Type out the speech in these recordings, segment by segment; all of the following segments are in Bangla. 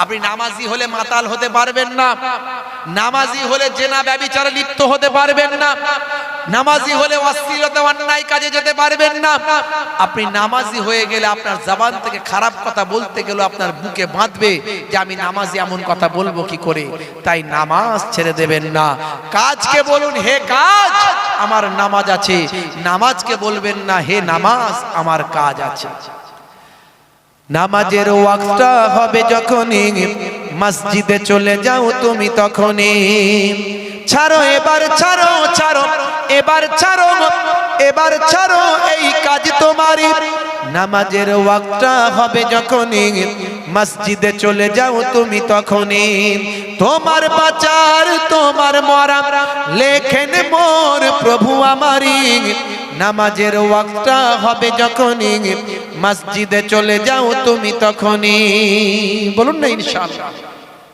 আপনি নামাজি হলে মাতাল হতে পারবেন না, নামাজি হলে জেনা ব্যভিচারে লিপ্ত হতে পারবেন না, নামাজি হলে অশ্লীলতা অন্যায় কাজে যেতে পারবেন না। আপনি নামাজি হয়ে গেলে আপনার জবান থেকে খারাপ কথা বলতে গেলে আপনার বুকে বাঁধবে যে আমি নামাজি, এমন কথা বলবো কি করে। তাই নামাজ ছেড়ে দেবেন না। কাজকে বলুন হে কাজ আমার নামাজ আছে, নামাজকে বলবেন না হে নামাজ আমার কাজ আছে। নামাজের ওয়াক্তটা হবে যখনই মসজিদে চলে যাও তুমি তখনই। ছাড়ো এবার ছাড়ো ছাড়ো এবার ছাড়ো এবার ছাড়ো এই কাজ তোমারই। নামাজের ওয়াক্তটা হবে যখনই মসজিদে চলে যাও তুমি তখনই। তোমার বাঁচার তোমার মরা লেখেন মোর প্রভু আমারই। নামাজের ওয়াক্তটা হবে যখনই মসজিদে চলে যাও তুমি তখনই। বলুন না ইনশাআল্লাহ,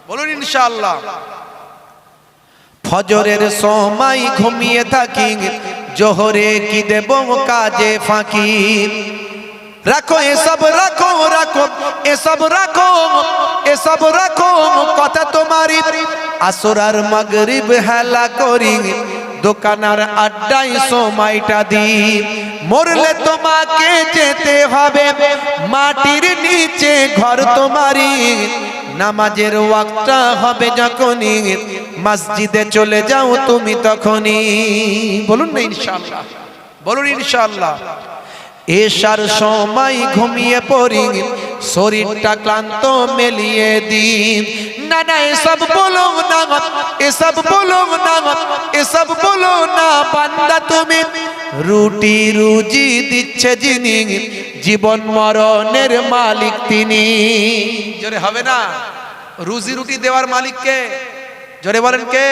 বলুন ইনশাআল্লাহ। ফজরের সময় ঘুমিয়ে থাকি, জোহরে কি দেব কাজে ফাঁকি। রাখো এসব রাখো রাখো এসব রাখো এসব রাখো কথা তোমারই। আসর আর মাগরিব হেলা করি, দোকানার আড্ডায় সময়টা দিই। মরলে তোমাকে যেতে হবে মাটির নিচে ঘর তোমারই। নামাজের ওয়াক্তটা হবে যখনই মসজিদে চলে যাও তুমি তখনই। বলুন না ইনশাআল্লাহ, বলুন ইনশাআল্লাহ। এশার সময় ঘুমিয়ে পড়ি, শরীরটা ক্লান্ত মেলিয়ে দিই। না না এসব বলো না, এসব বলো না, এসব বলো না বান্দা তুমি। রুটি রুজি দিচ্ছে যিনি, জীবন মরণের মালিক তিনি। জোরে হবে না? রুজি রুটি দেওয়ার মালিক কে? জোরে বলেন কে?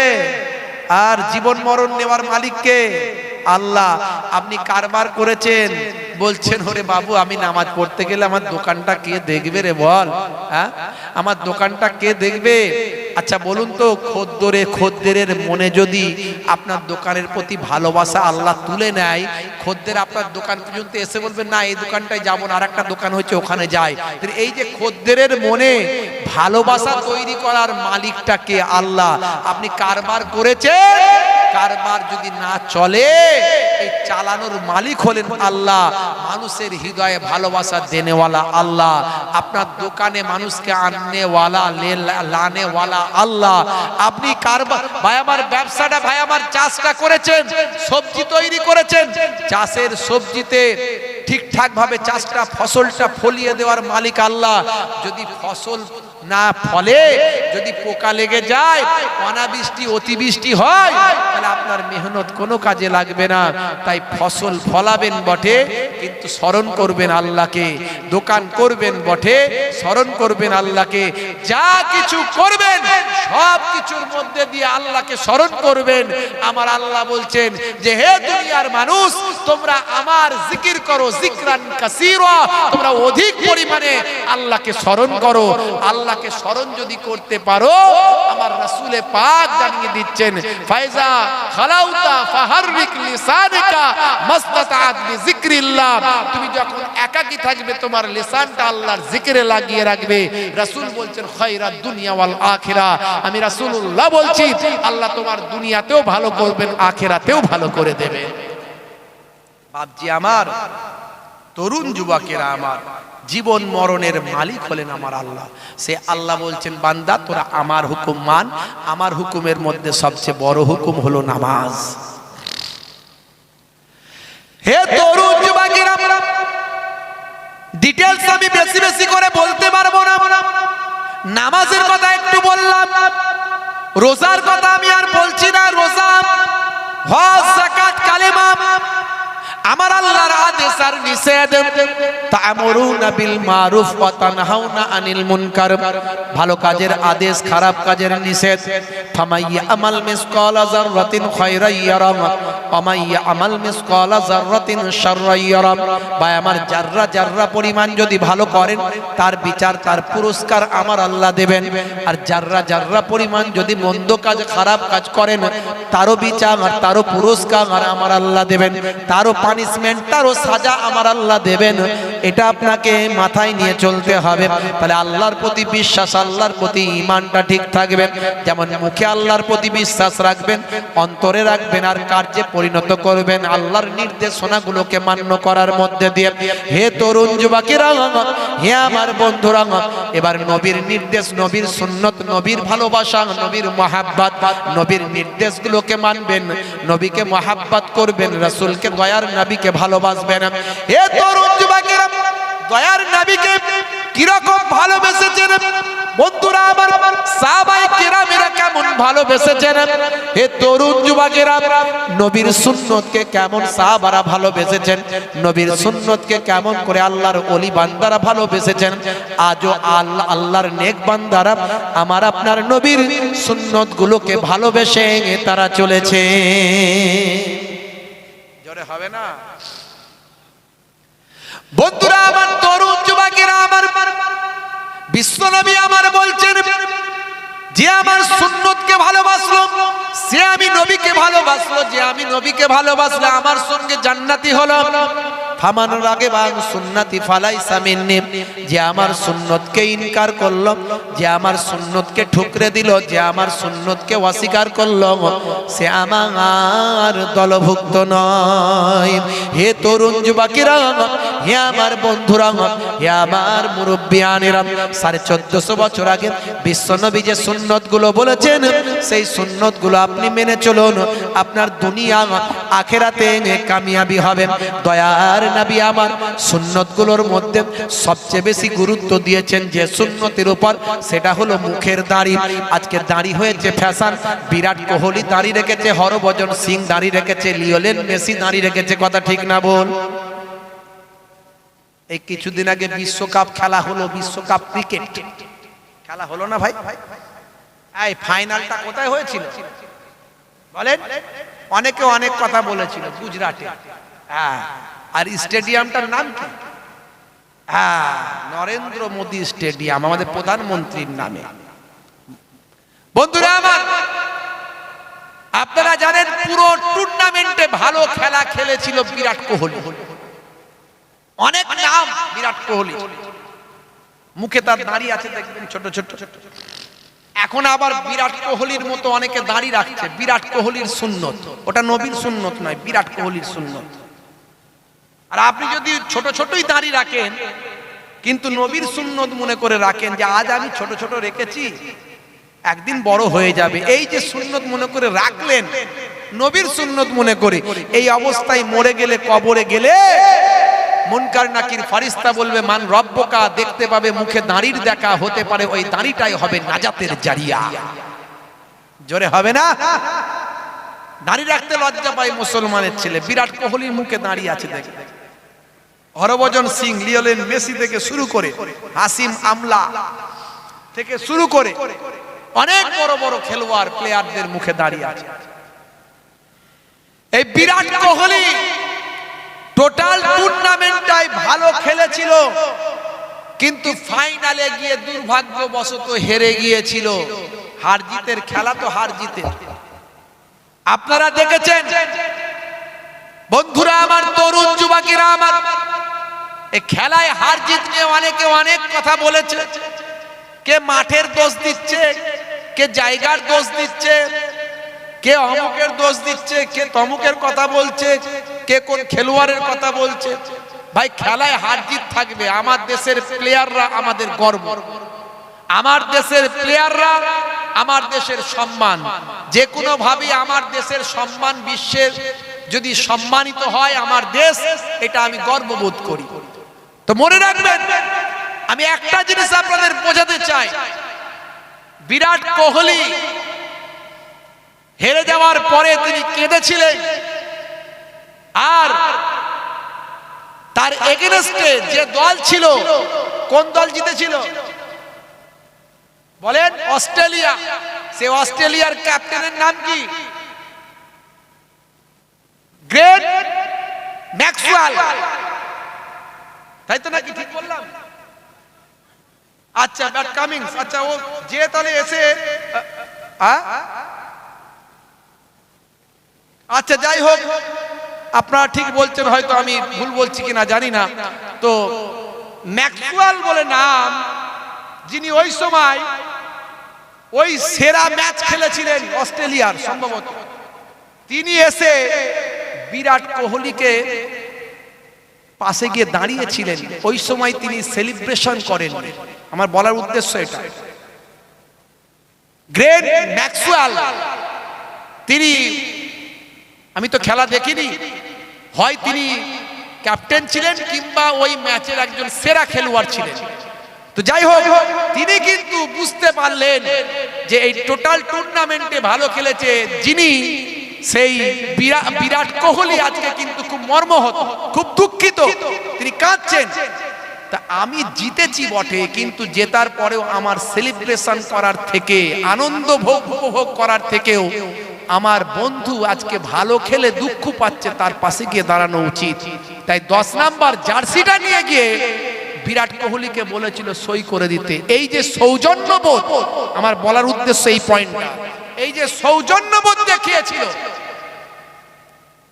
আর জীবন মরণ নেওয়ার মালিক কে? আল্লাহ। আপনি কারবার করেছেন, বলছেন ওরে বাবু আমি নামাজ পড়তে গেলে আমার দোকানটা কে দেখবে রে বল, হ্যাঁ আমার দোকানটা কে দেখবে? আচ্ছা বলুন তো, খদ্দেরের মনে যদি আপনার দোকানের প্রতি ভালোবাসা আল্লাহ তুলে নেয়, খদ্দের আপনার দোকান পর্যন্ত এসে বলবেন না এই দোকানটায় যাবো না, আর একটা দোকান হচ্ছে ওখানে যাই। এই যে খদ্দেরের মনে ভালোবাসা তৈরি করার মালিকটা কে? আল্লাহ। আপনি কারবার করেছেন, কারবার যদি না চলে এই চালানোর মালিক হলেন আল্লাহ। মানুষের হৃদয়ে ভালোবাসা দেনেওয়ালা আল্লাহ। আপনার দোকানে মানুষকে আননেওয়ালা লানেওয়ালা আল্লাহ। আপনি কারবার ভাই আমার ব্যবসাটা, ভাই আমার চাষটা করেছেন, সবজি তৈরি করেছেন, চাষের সবজিতে ঠিকঠাক ভাবে চাষটা ফসলটা ফলিয়ে দেওয়ার মালিক আল্লাহ। যদি ফসল না ফলে, যদি পোকা লেগে যায়, অনাবৃষ্টি অতিবৃষ্টি হয়, তাহলে আপনার মেহনত কোনো কাজে লাগবে না। তাই ফসল ফলাবেন বটে, কিন্তু স্মরণ করবেন আল্লাহকে। দোকান করবেন বটে, স্মরণ করবেন আল্লাহকে। যা কিছু করবেন সব কিছুর মধ্যে দিয়ে আল্লাহকে স্মরণ করবেন। আমার আল্লাহ বলছেন যে হে দুনিয়ার মানুষ, তোমরা আমার জিকির করো, জিকরান কাসীরা, তোমরা অধিক পরিমাণে আল্লাহকে স্মরণ করো। আল্লাহকে স্মরণ যদি করতে পারো, আমার রাসূলে পাক জানিয়ে দিচ্ছেন ফায়জা খালাউতা ফাহাররিক লিসানাকা মাসতাতাআত বিযিকরিল্লাহ। তুমি যখন একাকী থাকবে তোমার লিসানটা আল্লাহর জিকিরে লাগিয়ে রাখবে। রাসূল বলছেন খায়রাত দুনিয়া ওয়াল আখিরা। আমি রাসূলুল্লাহ বলছি আল্লাহ তোমার দুনিয়াতেও ভালো করবেন, আখিরাতেও ভালো করে দেবে। বাপজি আমার, তরুণ যুবকেরা আমার, জীবন মরণের মালিক হলেন আমার আল্লাহ। সে আল্লাহ বলছেন বান্দা তোরা আমার হুকুম মান। আমার হুকুমের মধ্যে সবচেয়ে বড় হুকুম হলো নামাজ। হে তরুণ যুবকেরা, ডিটেইলস আমি বেশি বেশি করে বলতে পারবো না। নামাজের কথা একটু বললাম, রোজার কথা আমি আর বলছি না। রোজা, হজ, যাকাত, কালেমা, আমার আল্লাহর আদেশ আর নিষেধ। তা'মুরুনা বিল মারুফ ওয়া তানহাউনা আনিল মুনকার, ভালো কাজের আদেশ, খারাপ কাজের নিষেধ। ফামাইয়া আমাল মিসকালা যাররাতিন খায়রান ইয়ারা ওয়া মাইয়া আমাল মিসকালা যাররাতিন শাররান ইয়ারা। ভাই আমার যাররা যাররা পরিমাণ যদি ভালো করেন, তার বিচার, তার পুরস্কার আমার আল্লাহ দেবেন। আর যাররা যাররা পরিমাণ যদি মন্দ কাজ, খারাপ কাজ করেন, তারও বিচার আর তারও পুরস্কার আর আমার আল্লাহ দেবেন। তারও পানিশমেন্ট, তারও সাজা সাজা আমার আল্লাহ দেবেন, এটা আপনাকে মাথায় নিয়ে চলতে হবে। তাহলে আল্লাহর প্রতি বিশ্বাস, আল্লাহর প্রতি ঈমানটা ঠিক থাকবে। যেমন মুখে আল্লাহর প্রতি বিশ্বাস রাখবেন, অন্তরে রাখবেন, আর কার্যে পরিণত করবেন আল্লাহর নির্দেশনাগুলোকে মান্য করার মধ্যে দিয়ে। হে তরুণ যুবকেরা, হে আমার বন্ধুরা, এবার নবীর নির্দেশ, নবীর সুন্নত, নবীর ভালোবাসা, নবীর মহাব্বত, নবীর নির্দেশগুলোকে মানবেন, নবীকে মহাব্বত করবেন, রাসূলকে, দয়ার নবীকে ভালোবাসবেন। হে তরুণ যুবকেরা, দয়ার নবীকে কিরকম ভালোবেসেছেন বন্ধুরা আমার, সাহাবায়ে কেরামেরা কেমন ভালোবেসেছেন। হে তরুণ যুবকেরা, নবীর সুন্নতকে কেমন সাহাবারা ভালোবেসেছেন, নবীর সুন্নতকে কেমন করে আল্লাহর ওলি বান্দারা ভালোবেসেছেন। আজও আল্লাহর নেক বান্দারা আমার আপনার নবীর সুন্নতগুলোকে ভালোবেসে তারা চলেছে। জোরে হবে না বন্ধুরা আমার, তরুণ যুবকেরা আমার, বিশ্বনবী আমার বলছেন, যে আমার সুন্নতকে ভালোবাসলো সে আমি নবীকে ভালোবাসলো, যে আমি নবীকে ভালোবাসলে আমার সঙ্গে জান্নাতি হলো। ফামান রাগিবা আন সুন্নতি ফালাইসা মিন্নি, যে আমার সুন্নতকে ইনকার করলো, যে আমার সুন্নতকে ঠুকরে দিল, যে আমার সুন্নতকে অস্বীকার করলো, সে আমার দলভুক্ত নয়। হে তরুণ যুবকেরা, হে আমার বন্ধুরা, হে আমার মুরব্বিয়ানেরা, 1450 বছর আগে বিশ্বনবী যে সুন্নতগুলো বলেছেন, সেই সুন্নতগুলো আপনি মেনে চলুন, আপনার দুনিয়া আখিরাতে কামিয়াবি হবেন। দয়ার নবী আমার সুন্নতগুলোর মধ্যে সবচেয়ে বেশি গুরুত্ব দিয়েছেন যে সুন্নতের উপর, সেটা হলো মুখের দাড়ি। আজকে দাড়ি হয়েছে ফ্যাশন, বিরাট কোহলি দাড়ি রেখেছে, হরভজন সিং দাড়ি রেখেছে, লিওনেল মেসি দাড়ি রেখেছে, কথা ঠিক না বল? এই কিছুদিন আগে বিশ্বকাপ খেলা হলো, বিশ্বকাপ ক্রিকেট খেলা হলো না ভাই? এই ফাইনালটা কোথায় হয়েছিল বলেন? অনেকে অনেক কথা বলেছিল, গুজরাটে। হ্যাঁ, আর স্টেডিয়ামটার নাম কি? হ্যাঁ, নরেন্দ্র মোদী স্টেডিয়াম, আমাদের প্রধানমন্ত্রীর নামে। বন্ধুরা আমার, আপনারা জানেন পুরো টুর্নামেন্টে ভালো খেলা খেলেছিল বিরাট কোহলি। অনেক নাম বিরাট কোহলি, মুখে তার দাড়ি আছে দেখবেন ছোট ছোট। এখন আবার বিরাট কোহলির মতো অনেকে দাড়ি রাখছে, বিরাট কোহলির সুন্নত, ওটা নবীর সুন্নত নয়, বিরাট কোহলির সুন্নত। আর আপনি যদি ছোট ছোটই দাড়ি রাখেন কিন্তু নবীর সুন্নত মনে করে রাখেন, যে আজ আমি ছোট ছোট রেখেছি, একদিন বড় হয়ে যাবে, এই যে সুন্নত মনে করে রাখলেন, নবীর সুন্নত মনে করে, এই অবস্থায় মরে গেলে, কবরে গেলে মুনকার নাকির ফারিস্তা বলবে মান রব্বকা, দেখতে পাবে মুখে দাড়ির দেখা, হতে পারে ওই দাড়িটাই হবে নাজাতের জারিয়া। জোরে হবে না? দাড়ি রাখতে লজ্জা পায় মুসলমানের ছেলে। বিরাট কোহলির মুখে দাড়ি আছে দেখে, হরভজন সিং, লিওনেল মেসি থেকে শুরু করে, হাসিম আমলা থেকে শুরু করে অনেক বড় বড় খেলোয়াড় প্লেয়ারদের মুখে দাড়ি আছে। এই বিরাট কোহলি টোটাল টুর্নামেন্টটাই ভালো খেলেছিল, কিন্তু ফাইনালে গিয়ে দুর্ভাগ্যবশত হেরে গিয়েছিল। হার জিতের খেলা তো হার জিতের, আপনারা দেখেছেন বন্ধুরা আমার, তরুণ যুবকেরা আমার, এই খেলায় হার জিত নিয়ে অনেকে অনেক কথা বলেছে। কে মাঠের দোষ দিচ্ছে, কে জায়গার দোষ দিচ্ছে, কে অমুকের দোষ দিচ্ছে, কে তমুকের কথা বলছে, কে কোন খেলোয়াড়ের কথা বলছে। ভাই, খেলায় হার জিত থাকবে। আমার দেশের প্লেয়াররা আমাদের গর্ব, আমার দেশের প্লেয়াররা আমার দেশের সম্মান। যে কোনো ভাবে আমার দেশের সম্মান বিশ্বের যদি সম্মানিত হয় আমার দেশ, এটা আমি গর্ববোধ করি। তো মনে রাখবেন, আমি একটা জিনিস আপনাদের বোঝাতে চাই, বিরাট কোহলি হেরে যাওয়ার পরে তিনি কেঁদেছিলেন, আর তার এগেনস্টে যে দল ছিল, কোন দল জিতেছিল বলেন? অস্ট্রেলিয়া। সে অস্ট্রেলিয়ার ক্যাপ্টেনের নাম কি? গ্রেট ম্যাক্সওয়েল, তাই তো নাকি? ঠিক বললাম? আচ্ছা, ব্যাট কামিংস। আচ্ছা, ও যে তাহলে এসে, আচ্ছা যাই হোক, আপনারা ঠিক বলছেন, হয়তো আমি ভুল বলছি কিনা জানি না। তো ম্যাক্সওয়েল বলে নাম, যিনি ওই সময় ওই সেরা ম্যাচ খেলেছিলেন অস্ট্রেলিয়ার সম্ভবত, তিনি এসে বিরাট কোহলিকে পাশে গিয়ে দাঁড়িয়েছিলেন। ওই সময় তিনি সেলিব্রেশন করেন। আমার বলার উদ্দেশ্য এটা, গ্রেট ম্যাক্সওয়েল তিনি, আমি তো খেলা দেখিনি, হয় তিনি ক্যাপ্টেন ছিলেন কিংবা ওই ম্যাচের একজন সেরা খেলোয়াড় ছিলেন। তো যাই হোক, তিনি কিন্তু বুঝতে পারলেন যে এই টোটাল টুর্নামেন্টে ভালো খেলেছে যিনি, সেই বিরাট কোহলি আজকে কিন্তু খুব মর্মাহত, খুব দুঃখিত, তিনি কাঁদছেন। তা আমি জিতেছি বটে, কিন্তু জেতার পরেও আমার সেলিব্রেশন করার থেকে, আনন্দ উপভোগ করার থেকেও আমার বন্ধু আজকে ভালো খেলে দুঃখ পাচ্ছে, তার পাশে গিয়ে দাঁড়ানো উচিত। তাই 10 নাম্বার জার্সিটা নিয়ে গিয়ে বিরাট কোহলিকে বলেছিল সই করে দিতে। এই যে সৌজন্যবোধ, আমার বলার উদ্দেশ্য এই পয়েন্টটা, এই যে সৌজন্যবোধ দেখিয়েছিল,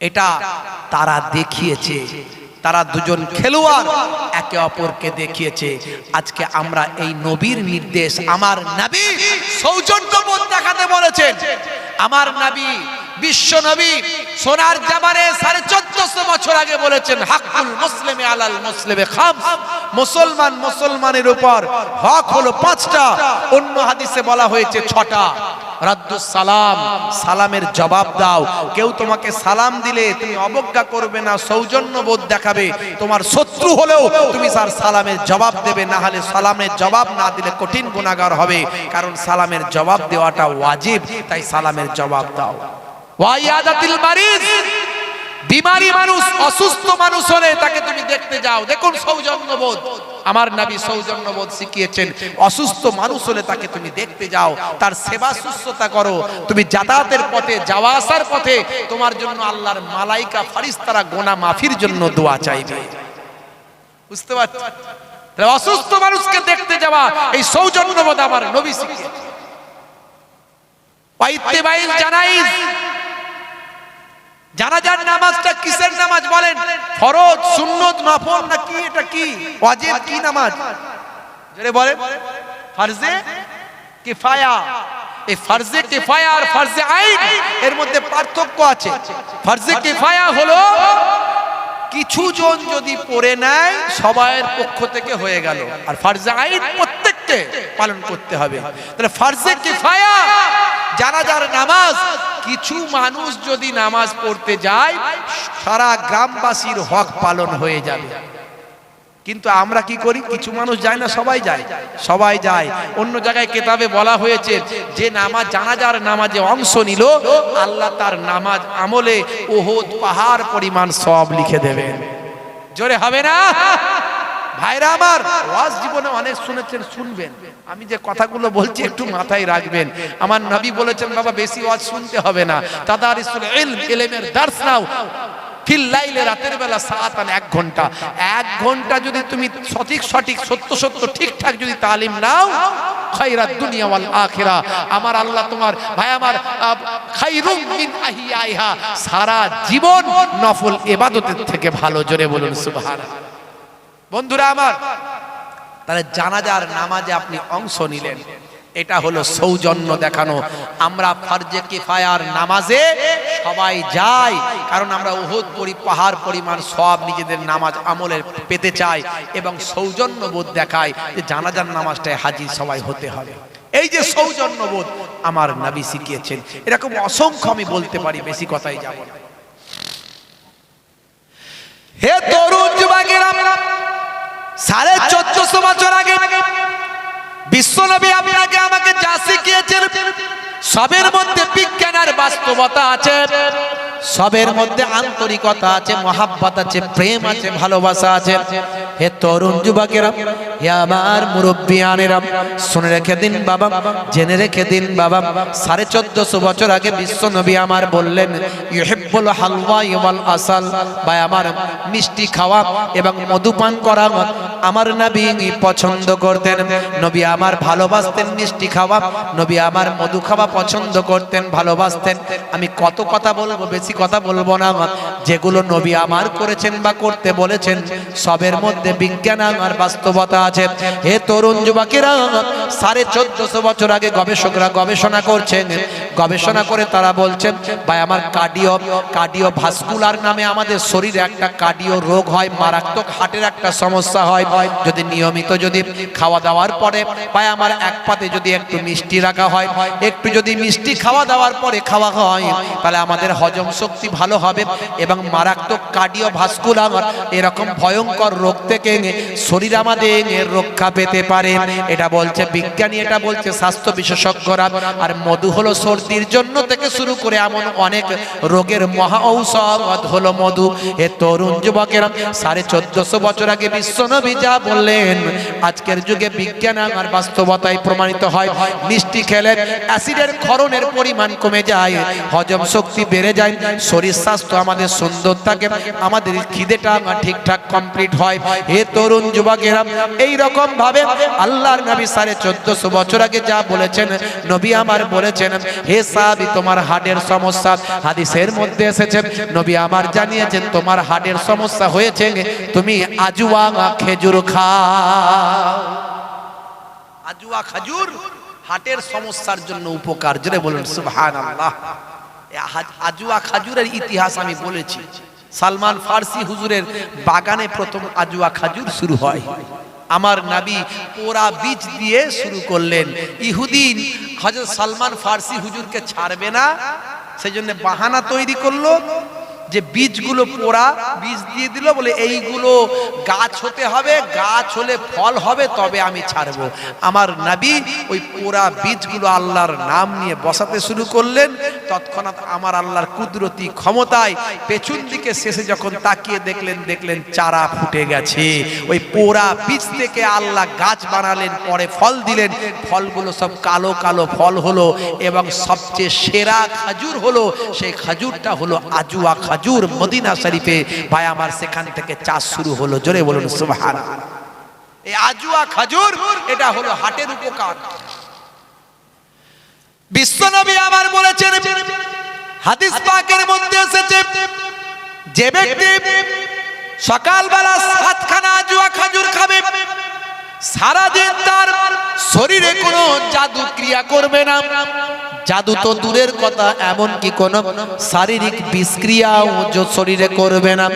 এটা তারা দেখিয়েছে, তারা দুজন খেলোয়াড় একে অপরকে দেখিয়েছে। আজকে আমরা এই নবীর নির্দেশ, আমার নবী সৌজন্যবোধ দেখাতে বলেছেন। আমার নবী, বিশ্ব নবী সোনার জামানে 1450 বছর আগে বলেছেন, হাক্কুল মুসলিমে আলাল মুসলিমে খামস, মুসলমান মুসলমানের উপর হক হলো 5টা, অন্য হাদিসে বলা হয়েছে 6টা। রাদ্দুস সালাম, সালামের জবাব দাও। কেউ তোমাকে সালাম দিলে তুমি অবজ্ঞা করবে না, সৌজন্যবোধ দেখাবে। তোমার শত্রু হলেও তুমি তার সালামের জবাব দেবে, না হলে সালামের জবাব না দিলে কঠিন গুনাহগার হবে। কারণ সালামের জবাব দেওয়াটা ওয়াজিব, তাই সালামের জবাব দাও। ওয়াইয়াদাতিল মারিজ, বিমারি মানুষ, অসুস্থ মানুষ হলে তাকে তুমি দেখতে যাও। দেখুন সৌজন্যবোধ, আমার নবী সৌজন্যবোধ শিখিয়েছেন। অসুস্থ মানুষ হলে তাকে তুমি দেখতে যাও, তার সেবা শুশ্রূষা করো। তুমি যাতায়াতের পথে, যাওয়া আসার পথে তোমার জন্য আল্লাহর মালাইকা ফেরেশতারা গুনাহ মাফির জন্য দোয়া চাইবে। বুঝতে পারছো? অসুস্থ মানুষকে দেখতে যাওয়া, এই সৌজন্যবোধ আমার নবী শিখিয়েছেন। ওয়াইত্তিবাইল জানাইজ, জানাজার নামাজটা কিসের নামাজ বলেন? ফরজ, সুন্নত, নফল না কি? এটা কি ওয়াজিব, কি নামাজ? জোরে বলেন। ফরজে কিফায়া। এই ফরজে কিফায়া আর ফরজে আইন এর মধ্যে পার্থক্য আছে। ফরজে কিফায়া হলো কিছু জন যদি পড়ে নেয় সবার পক্ষ থেকে হয়ে গেল, আর ফরজে আইন প্রত্যেককে পালন করতে হবে। তাহলে ফরজে কিফায়া জানাজার নামাজ, কিছু মানুষ যদি নামাজ পড়তে যায় সারা গ্রামবাসীর হক পালন হয়ে যাবে। কিন্তু আমরা কি করি? কিছু মানুষ যায় না, সবাই যায়, সবাই যায়। অন্য জায়গায় কিতাবে বলা হয়েছে যে নামাজ, জানাজার নামাজে অংশ নিল, আল্লাহ তার নামাজ আমলে উহুদ পাহাড় পরিমাণ সওয়াব লিখে দেবেন। জোরে হবে না ভাইরা আমার? ওয়াজ জীবনে অনেক শুনেছেন, শুনবেন। আমি যে কথাগুলো বলছি একটু মাথায় রাখবেন। আমার নবী বলেছেন, বাবা বেশি ওয়াজ শুনতে হবে না, তাদারিসুল ইলম, ইলমের দার্স নাও। ফিল লাইলে, রাতের বেলা সাআতান, 1 ঘন্টা। 1 ঘন্টা যদি তুমি সঠিক সত্য ঠিকঠাক যদি তালিম নাও, খায়রাত দুনিয়া ওয়াল আখিরা, আমার আল্লাহ তোমার, ভাই আমার, খায়রুম মিন আহিয়াইহা, সারা জীবন নফল ইবাদতের থেকে ভালো। জোরে বলুন সুবহানাল্লাহ। বন্ধুরা আমার, তাহলে জানাজার নামাজে আপনি অংশ নিলেন, এটা হলো সৌজন্য দেখানো। আমরা ফরজে কিফায়ার নামাজে সবাই যাই, কারণ আমরা উহুদ পাহাড় পরিমাণ সওয়াব নিজেদের নামাজ আমলের পেতে চাই, এবং সৌজন্যবোধ দেখায় যে জানাজার নামাজটায় হাজির সবাই হতে হবে। এই যে সৌজন্যবোধ আমার নবী শিখিয়েছেন, এরকম অসংখ্য আমি বলতে পারি, বেশি কথাই যাব না। হে তরুণ যুবকেরা, 1450 বছর আগে বিশ্বনবী আপনাকে আমাকে যা শিখিয়েছেন, সবের মধ্যে বিজ্ঞান আর বাস্তবতা আছে, সবের মধ্যে আন্তরিকতা আছে, মহাব্বত আছে, প্রেম আছে, ভালোবাসা আছে। হে তরুণ যুবকেরা, হে আমার মুরব্বিয়ানেরা, শুনে রেখে দিন বাবা, জেনে রেখে দিন বাবা, 1450 বছর আগে বিশ্বনবী আমার বললেন, ইউহিব্বুল হালওয়া ওয়াল আসাল, ভাই আমার মিষ্টি খাওয়া এবং মধুপান করা আমার নবী পছন্দ করতেন, নবী আমার ভালোবাসতেন মিষ্টি খাওয়া, নবী আমার মধু খাওয়া পছন্দ করতেন, ভালোবাসতেন। আমি কত কথা বলবো, বেশি কথা বলবো না। যেগুলো নবী আমার করেছেন বা করতে বলেছেন সবের মধ্যে বিজ্ঞান আর বাস্তবতা আছে। হে তরুণ যুবকেরা, 1450 বছর আগে গবেষকরা গবেষণা করছেন, গবেষণা করে তারা বলছেন ভাই আমার কার্ডিও ভাস্কুলার নামে আমাদের শরীরে একটা কার্ডিও রোগ হয়, মারাত্মক হার্টের একটা সমস্যা হয়। যদি নিয়মিত যদি খাওয়া দাওয়ার পরে ভাই আমার এক পাতে যদি একটু মিষ্টি রাখা হয়, একটু যদি মিষ্টি খাওয়া দাওয়ার পরে খাওয়া হয়, তাহলে আমাদের হজম শক্তি ভালো হবে এবং মারাত্মক কার্ডিও ভাস্কুলার এরকম ভয়ঙ্কর রোগ থেকে শরীর আমাদের রক্ষা পেতে পারে। এটা বলছে বিজ্ঞানী, এটা বলছে স্বাস্থ্য বিশেষজ্ঞরা। আর মধু হলো সর্দির জন্য থেকে শুরু করে এমন অনেক রোগের মহা ঔষধ হলো মধু। এ তরুণ যুবকেরা, 1450 বছর আগে বিশ্বনবী যা বললেন আজকের যুগে বিজ্ঞান আর বাস্তবতায় প্রমাণিত হয়। মিষ্টি খেলে অ্যাসিডের ক্ষরণের পরিমাণ কমে যায়, হজম শক্তি বেড়ে যায়, শরীর স্বাস্থ্য আমাদের সুন্দর থাকে, আমাদের খিদেটা ঠিকঠাক কমপ্লিট হয়। হে তরুণ যুবকেরা, এই রকম ভাবে আল্লাহর নবী 1450 বছর আগে যা বলেছেন নবী আমার বলেছেন, হে সাহাবী তোমার হার্টের সমস্যা, হাদিসের মধ্যে এসেছে নবী আমার জানিয়েছেন তোমার হার্টের সমস্যা হয়েছে, তুমি আজুয়া খেজুর খাও। আজুয়া খেজুর হার্টের সমস্যার জন্য উপকার, জোরে বলুন সুবহানাল্লাহ। আজুয়া খেজুরের ইতিহাস আমি বলেছি, সালমান ফার্সি হুজুরের বাগানে প্রথম আজুয়া খেজুর শুরু হয়। আমার নবী পোড়া বীজ দিয়ে শুরু করলেন। ইহুদি হযরত সালমান ফার্সি হুজুরকে ছাড়বে না, সেজন্য বাহানা তৈরি করলো যে বীজগুলো পোড়া বীজ দিয়ে দিল, বলে এইগুলো গাছ হতে হবে, গাছ হলে ফল হবে তবে আমি ছাড়বো। আমার নবী ওই পোড়া বীজগুলো আল্লাহর নাম নিয়ে বসাতে শুরু করলেন। তৎক্ষণাৎ আমার আল্লাহর কুদরতি ক্ষমতায় পেছন দিকে শেষে যখন তাকিয়ে দেখলেন চারা ফুটে গেছে। ওই পোড়া বীজ থেকে আল্লাহ গাছ বানালেন, পরে ফল দিলেন, ফলগুলো সব কালো কালো ফল হলো এবং সবচেয়ে সেরা খেজুর হলো, সেই খেজুরটা হলো আজুয়া খেজুর। মদিনা শরীফে ভাই আমার সেখান থেকে চাষ শুরু হলো, জোরে বলুন সুবহানাল্লাহ। এই আজুয়া খেজুর এটা হলো হার্টের উপকার। বিশ্বনবী আমার বলেছেন, হাদিস পাকের মধ্যে এসেছে, যে ব্যক্তি সকালবেলা 7খানা আজুয়া খেজুর খাবে সারাদিন তার শরীরে কোনো জাদু ক্রিয়া করবে না। জাদু তো দূরের কথা, এমন কি কোনো শারীরিক বিষক্রিয়াও শরীরে করবে না,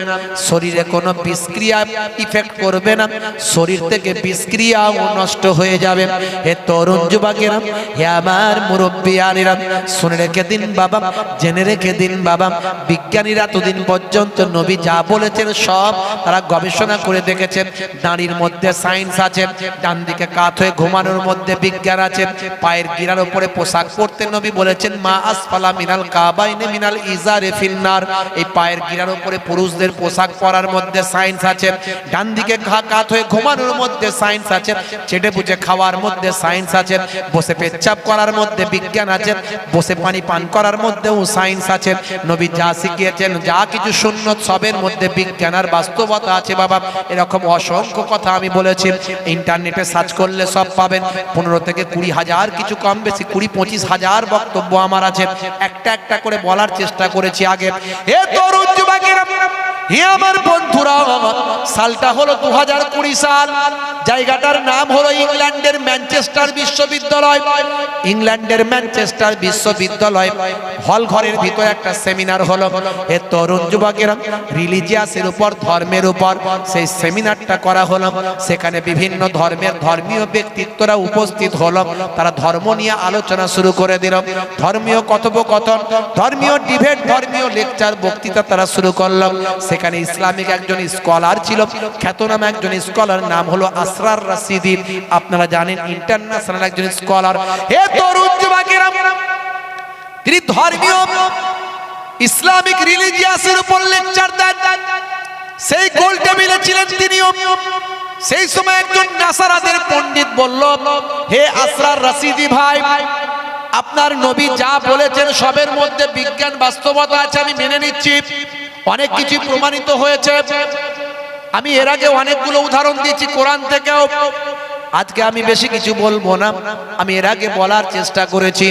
শরীরে কোনো বিষক্রিয়া ইফেক্ট করবে না, শরীর থেকে বিষক্রিয়াও নষ্ট হয়ে যাবে। হে তরুণ যুবকেরা, হে আমার মুরব্বিয়ানেরা, শুনে রেখে দিন বাবা, জেনে রেখে দিন বাবা, বিজ্ঞানীরা এতদিন পর্যন্ত নবী যা বলেছেন সব তারা গবেষণা করে দেখেছেন। দাঁড়ির মধ্যে সায়েন্স আছে, ডান দিকে কাত হয়ে ঘুমানোর মধ্যে বিজ্ঞান আছে, পায়ের গিরার উপরে পোশাক পরতে নবী বলেছেন মা আসফালা মিনাল কাবাইনে মিনাল ইজারে ফিন্নার। এই পায়ের গিরার উপরে পুরুষদের পোশাক পরার মধ্যে সায়েন্স আছে, ডান দিকে কাত হয়ে ঘুমানোর মধ্যে সায়েন্স আছে, চেটে বুঝে খাওয়ার মধ্যে সায়েন্স আছে, বসে পেচ্ছাপ করার মধ্যে বিজ্ঞান আছে, বসে পানি পান করার মধ্যেও সায়েন্স আছে। নবী যা শিখিয়েছেন, যা কিছু সুন্নত সবের মধ্যে বিজ্ঞান আর বাস্তবতা আছে বাবা। এরকম অসংখ্য কথা আমি বলেছি, ইন্টারনেটে সার্চ করলে সব পাবেন। 15 থেকে 20 হাজার, কিছু কম বেশি 20-25 হাজার বক্তব্য আমার আছে, একটা একটা করে বলার চেষ্টা করেছি আগে। হে তরুণ যুবকেরা, হে আমার বন্ধুরা, সালটা হলো 2020 সাল, জায়গাটার নাম হলো ইংল্যান্ডের ম্যানচেস্টার বিশ্ববিদ্যালয়। ইংল্যান্ডের ম্যানচেস্টার বিশ্ববিদ্যালয় হল ঘরের ভিতরে একটা সেমিনার হলো। হে তরুণ যুবকেরা, রিলিজিয়াসের উপর, ধর্মের উপর সেই সেমিনারটা করা হলো। সেখানে বিভিন্ন ধর্মের ধর্মীয় ব্যক্তিত্বরা উপস্থিত হলো, তারা ধর্ম নিয়ে আলোচনা শুরু করে দিল। ধর্মীয় কথোপকথন, ধর্মীয় ডিবেট, ধর্মীয় লেকচার, বক্তৃতা তারা শুরু করলো। সেখানে ইসলামিক একজন স্কলার ছিল, খ্যাতনামা একজন স্কলার, নাম হলো আসরার রাশিদি। আপনারা জানেন ইন্টারন্যাশনাল একজন স্কলার। হে তরুণ যুবকেরা, তিনি ধর্মীয় ইসলামিক রিলিজিয়াসের উপর লেকচার দেন। সেই গোল টেবিলে ছিলেন তিনিও। সেই সময় একজন নাসারাদের পণ্ডিত বলল, হে আসরার রাশিদি ভাই, আপনার নবী যা বলেছেন সবের মধ্যে বিজ্ঞান বাস্তবতা আছে, আমি মেনে নিচ্ছি, অনেক কিছু প্রমাণিত হয়েছে, আমি এর আগে অনেকগুলো উদাহরণ দিয়েছি কোরআন থেকেও, আজকে আমি বেশি কিছু বলবো না। আমি এর আগে বলার চেষ্টা করেছি,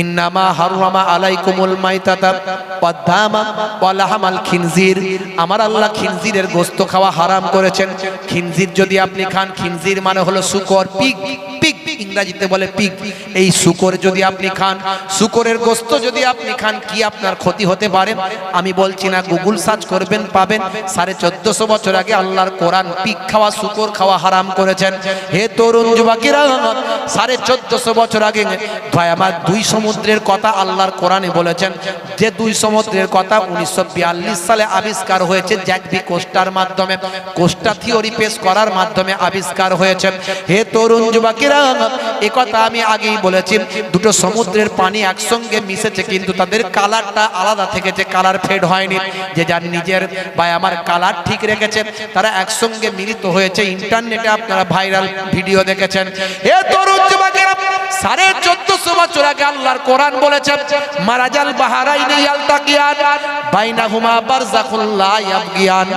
ইন্নামা হাররামা আলাইকুমুল মাইতাতা ওয়াদ-দামা ওয়া লাহমাল খিনজির, আমার আল্লাহ খিনজিরের গোশত খাওয়া হারাম করেছেন। খিনজির যদি আপনি খান, খিনজির মানে হলো শূকর, পিগ, পিগ ইংরেজিতে বলে পিগ। এই শূকর যদি আপনি খান, শূকরের গোশত যদি আপনি খান, কি আপনার ক্ষতি হতে পারে? আমি বলছি না, গুগল সার্চ করবেন পাবেন। 1450 বছর আগে আল্লাহর কোরআন পিগ খাওয়া, শূকর খাওয়া হারাম করেছেন। হে তরুণ যুবকেরা, 1450 বছর আগে ভাই আমার দুই সমুদ্রের কথা আল্লাহর কোরআনে বলেছেন। যে দুই সমুদ্রের কথা 1942 সালে আবিষ্কার হয়েছে, জ্যাকবি কোস্টার মাধ্যমে, কোস্টা থিওরি পেশ করার মাধ্যমে আবিষ্কার হয়েছে। হে তরুণ যুবকেরা, এই কথা আমি আগেই বলেছি, দুটো সমুদ্রের পানি একসঙ্গে মিশেছে, কিন্তু তাদের কালারটা আলাদা থেকেছে, কালার ফেড হয়নি। যে যার নিজের ভাই আমার কালার ঠিক রেখেছে, তারা একসঙ্গে মিলিত হয়েছে। ইন্টারনেটে আপনারা ভাইরাল ভিডিও দেখেছেন। হে তরুণ যুবকেরা, 1450 বছর আগে আল্লাহর কোরআন বলেছেন, মারাজাল বাহারাইনি ইয়ালতাকিয়ান বাইনাহুমা বারযাখুল লা ইয়াবগিয়ান,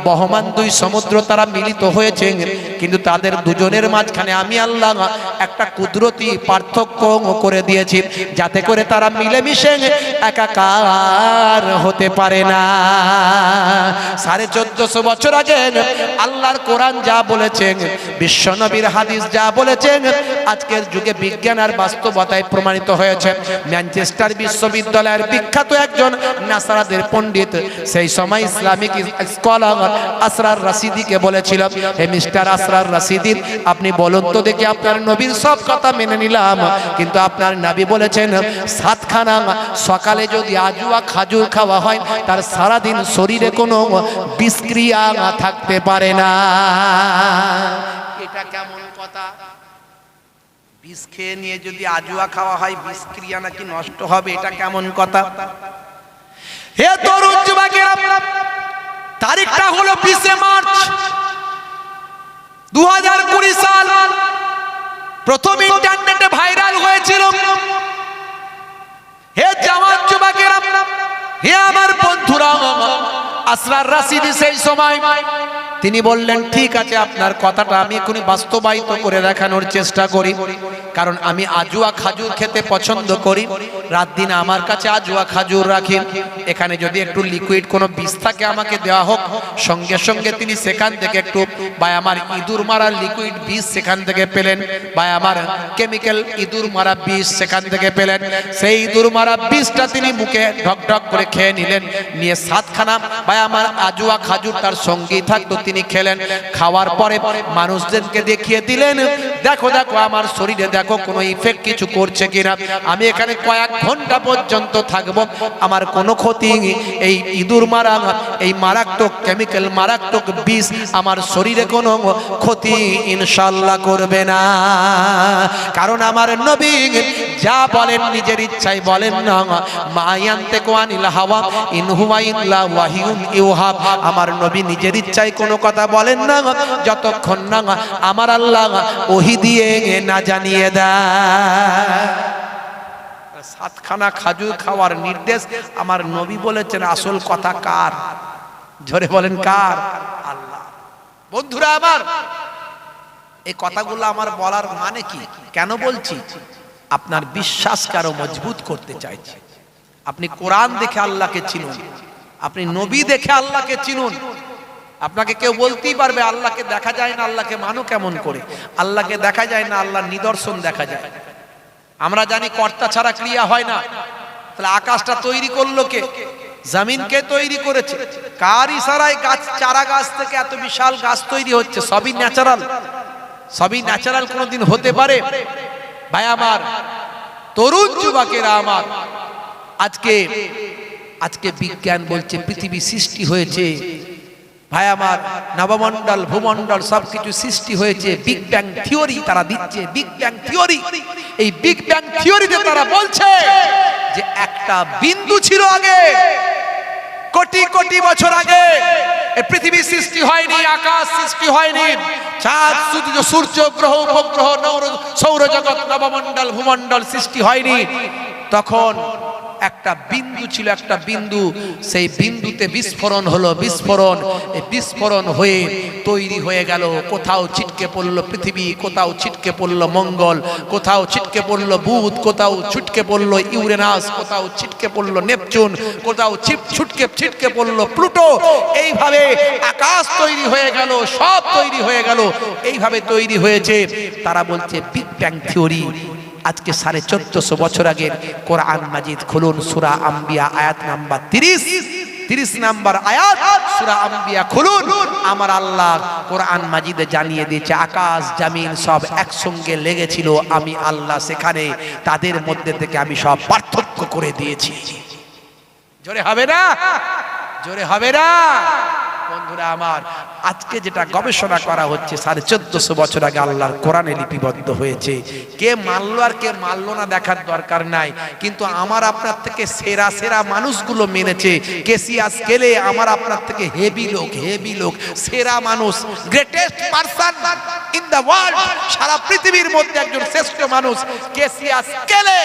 বহমান দুই সমুদ্র তারা মিলিত হয়েছে, কিন্তু তাদের দুজনের মাঝখানে আমি আল্লাহ একটা কুদরতি পার্থক্য করে দিয়েছি, যাতে করে তারা মিলেমিশে একাকার হতে পারে না। 1450 বছর আগে আল্লাহর কোরআন যা বলেছেন, বিশ্বনবীর হাদিস যা বলেছেন, আজকের যুগে বিজ্ঞান আর বাস্তবতায় প্রমাণিত হয়েছে। ম্যানচেস্টার বিশ্ববিদ্যালয়ের বিখ্যাত একজন নাসারাদের পণ্ডিত, সেই সময় ইসলামিক স্কলার আসরার রাশিদিকে বলেছিল, হে মিস্টার আসরার রাশিদি, আপনি বলুন তো দেখি, আপনার নবীর সব কথা মেনে নিলাম, কিন্তু আপনার নবী বলেছেন 7খানা সকালে যদি আজুয়া খাজুর খাওয়া হয়, তার সারাদিন শরীরে কোনো বিষক্রিয়া থাকতে পারে না। এটা কেমন কথা? বিষ খেয়ে নিয়ে যদি আজুয়া খাওয়া হয়, বিষক্রিয়া নাকি নষ্ট হবে, এটা কেমন কথা? হে তরুণ যুবকেরা, তারিখটা হলো 20 মার্চ 2020 সাল। প্রথম ইন্টারনেটে ভাইরাল হয়েছিল। হে জওয়ান যুবকেরা, হে আমার বন্ধুরা, আসরার রাশিদি সেই সময় তিনি বললেন, ঠিক আছে, আপনার কথাটা আমি এখনই বাস্তবায়িত করে দেখানোর চেষ্টা করি, কারণ আমি আজুয়া খাজুর খেতে পছন্দ করি। রাত দিন আমার কাছে আজুয়া খাজুর রাখি, এখানে যদি একটু লিকুইড কোনো বিষ থাকে আমাকে দেওয়া হোক। সঙ্গে সঙ্গে তিনি সেখান থেকে একটু বা আমার ইঁদুর মারা লিকুইড বিষ সেখান থেকে পেলেন, বা আমার কেমিক্যাল ইঁদুর মারা বিষ সেখান থেকে পেলেন। সেই ইঁদুর মারা বিষটা তিনি মুখে ঢক ঢক করে খেয়ে নিলেন, নিয়ে 7খানা বা আমার আজুয়া খাজুর তার সঙ্গেই থাকতো, তিনি খেলেন। খাওয়ার পরে মানুষদেরকে দেখিয়ে দিলেন, দেখো দেখো আমার শরীরে দেখো কোনো ইফেক্ট কিছু করছে কিনা, আমি এখানে কয়েক ঘন্টা পর্যন্ত থাকবো, আমার কোনো ক্ষতি, এই ইঁদুর মারা এই মারাত্মক কেমিক্যাল মারাত্মক বিষ আমার শরীরে কোনো ক্ষতি ইনশাআল্লাহ করবে না। কারণ আমার নবী যা বলেন নিজের ইচ্ছায় বলেন না, মা ইয়ানতিকু আনিল হাওয়া ইন হুয়া ইল্লা ওয়াহিয়ুন ইউহা, আমার নবী নিজের ইচ্ছায় কোনো কথা বলেন না, যতক্ষণ না আমার আল্লাহ ওহী দিয়ে না জানিয়ে দেয়। 7খানা খাজুর খাওয়ার নির্দেশ আমার নবী বলেছেন। আসল কথা কার? জোরে বলেন, কার? আল্লাহ। বন্ধুরা আমার, এই কথাগুলো আমার বলার মানে কি, কেন বলছি? আপনার বিশ্বাসকে আরো মজবুত করতে চাইছি। আপনি কোরআন দেখে আল্লাহকে চিনুন, আপনি নবী দেখে আল্লাহকে চিনুন। আপনাকে কেউ বলতেই পারবে আল্লাহকে দেখা যায় না, আল্লাহকে মানো কেমন করে? আল্লাহকে দেখা যায় না, আল্লাহর নিদর্শন দেখা যায়। আমরা জানি কর্তা ছাড়া ক্রিয়া হয় না। তাহলে আকাশটা তৈরি করলো কে? জমিনকে তৈরি করেছে। কার ইশারায় গাছ, চারা গাছ থেকে এত বিশাল গাছ তৈরি হচ্ছে? সবই ন্যাচারাল। সবই ন্যাচারাল কোনোদিন হতে পারে? ভাই আমার, তরুণ যুবকেরা আমার, আজকে বিজ্ঞান বলছে পৃথিবী সৃষ্টি হয়েছে। ভাই আমার, নবমণ্ডল ভূমণ্ডল সবকিছু সৃষ্টি হয়েছে বিগ ব্যাং থিওরি তারা দিচ্ছে। বিগ ব্যাং থিওরি, এই বিগ ব্যাং থিওরিতে তারা বলছে যে একটা বিন্দু ছিল আগে, কোটি কোটি বছর আগে। এই পৃথিবী সৃষ্টি হয়নি, আকাশ সৃষ্টি হয়নি, চাঁদ সূর্য গ্রহ উপগ্রহ সৌরজগৎ নবমণ্ডল ভূমণ্ডল সৃষ্টি হয়নি। তখন একটা বিন্দু ছিল, একটা বিন্দু, সেই বিন্দুতে বিস্ফোরণ হলো, বিস্ফোরণ, এই বিস্ফোরণ হয়ে তৈরি হয়ে গেল, কোথাও ছিটকে পড়লো পৃথিবী, কোথাও ছিটকে পড়লো মঙ্গল, কোথাও ছিটকে পড়লো বুধ, কোথাও ছিটকে পড়লো ইউরেনাস, কোথাও ছিটকে পড়লো নেপচুন, কোথাও ছিটকে পড়লো প্লুটো। এইভাবে আকাশ তৈরি হয়ে গেল, সব তৈরি হয়ে গেল, এইভাবে তৈরি হয়েছে। তারা বলছে বিগ ব্যাং থিওরি। আজকে 1450 বছর আগের কোরআন মাজিদ খুলুন, সূরা আম্বিয়া আয়াত নাম্বার 30 নাম্বার আয়াত সূরা আম্বিয়া খুলুন। আমার আল্লাহ কোরআন মাজিদে জানিয়ে দিয়েছে আকাশ জমিন সব একসঙ্গে লেগেছিল, আমি আল্লাহ সেখানে তাদের মধ্যে থেকে আমি সব পার্থক্য করে দিয়েছি। জোরে হবে না? জোরে হবে না? বন্ধুরা আমার, আজকে যেটা গবেষণা করা হচ্ছে 1450 বছর আগে আল্লাহর কোরআনে লিপিবদ্ধ হয়েছে। কে মানলো আর কে মানলো না দেখার দরকার নাই, কিন্তু আমার আপনার থেকে সেরা সেরা মানুষগুলো মেনেছে। কেসিয়া স্কেলে আমার আপনার থেকে হেভি লোক, সেরা মানুষ, greatest person in the world, সারা পৃথিবীর মধ্যে একজন শ্রেষ্ঠ মানুষ কেসিয়া স্কেলে।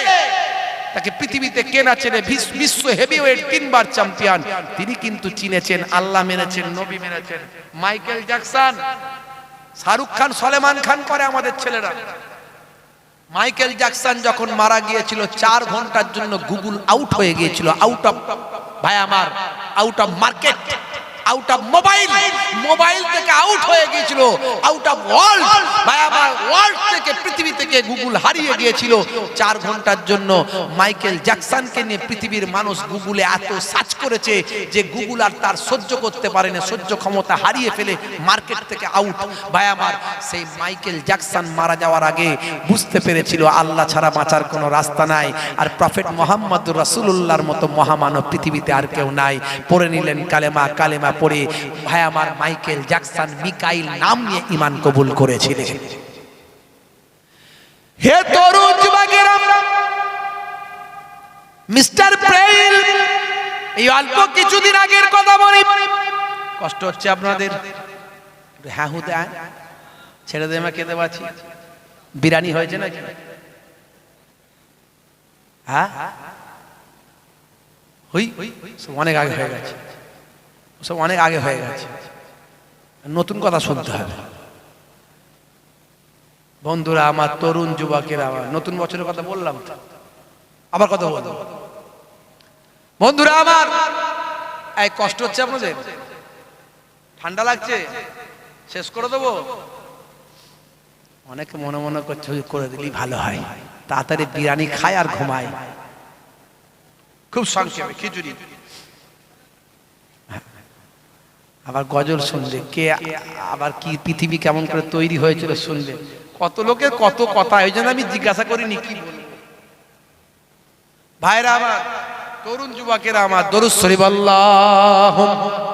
তাকে পৃথিবীতে কেনা চেনে, বিশ্ব হেভিওয়েট 3 বার চ্যাম্পিয়ন, তিনি কিন্তু চিনেছেন, আল্লাহ মেনেছেন, নবী মেনেছেন। মাইকেল জ্যাকসন, শাহরুখ খান, সলমান খান করে আমাদের ছেলেরা। মাইকেল জ্যাকসন যখন মারা গিয়েছিল 4 ঘন্টার জন্য গুগল আউট হয়ে গিয়েছিল, আউট অফ, ভাই আমার, out of market, out of mobile থেকে আউট হয়ে গিয়েছিল, আউট অফ ওয়ার্ল্ড, ভাই আমার, ওয়ার্ল্ড থেকে, পৃথিবী থেকে গুগল হারিয়ে গিয়েছিল 4 ঘন্টার জন্য। মাইকেল জ্যাকসনকে নিয়ে পৃথিবীর মানুষ গুগলে এত সার্চ করেছে যে গুগল আর তার সহ্য করতে পারে না, সহ্য ক্ষমতা হারিয়ে ফেলে মার্কেট থেকে আউট। ভাই আমার, সেই মাইকেল জ্যাকসন মারা যাওয়ার আগে বুঝতে পেরেছিল আল্লাহ ছাড়া বাঁচার কোনো রাস্তা নাই, আর প্রফেট মুহাম্মদুর রাসূলুল্লাহর মতো মহামানব পৃথিবীতে আর কেউ নাই। পড়ে নিলেন কালেমা পড়ে, ভাই আমার, মাইকেল জ্যাকসন মিকাইল নাম নিয়ে ঈমান কবুল করেছিলেন। হে তরুণ যুবকেরা, মিস্টার প্রেইল, এই অল্প কিছুদিন আগের কথা বলি, কষ্ট হচ্ছে আপনাদের? হ্যাঁ হুদা ছেড়ে দে, আমি খেতে পাচ্ছি। বিরিয়ানি হয়েছে নাকি? হ্যাঁ, অনেক আগে হয়ে গেছে, সব অনেক আগে হয়ে গেছে, নতুন কথা শুনতে হবে। বন্ধুরা আমার, তরুণ যুবকেরা আমার, নতুন বছরের কথা বললাম, আবার কথা বলবো। বন্ধুরা আমার, এই কষ্ট হচ্ছে আপনাদের? ঠান্ডা লাগছে? শেষ করে দেবো? অনেকে মনে করছে করে দিলেই ভালো হয়, তাড়াতাড়ি বিরিয়ানি খায় আর ঘুমায়। খুব সংক্ষেপে খিচুড়ি, আবার গজল শুনলে, কে আবার কি পৃথিবী কেমন করে তৈরি হয়েছিল শুনলে, কত লোকের কত কথা, ওই জন্য আমি জিজ্ঞাসা করিনি কি বলবো। ভাইরা আমার, তরুণ যুবকেরা আমার, দরুদ শরীফ আল্লাহুম্মা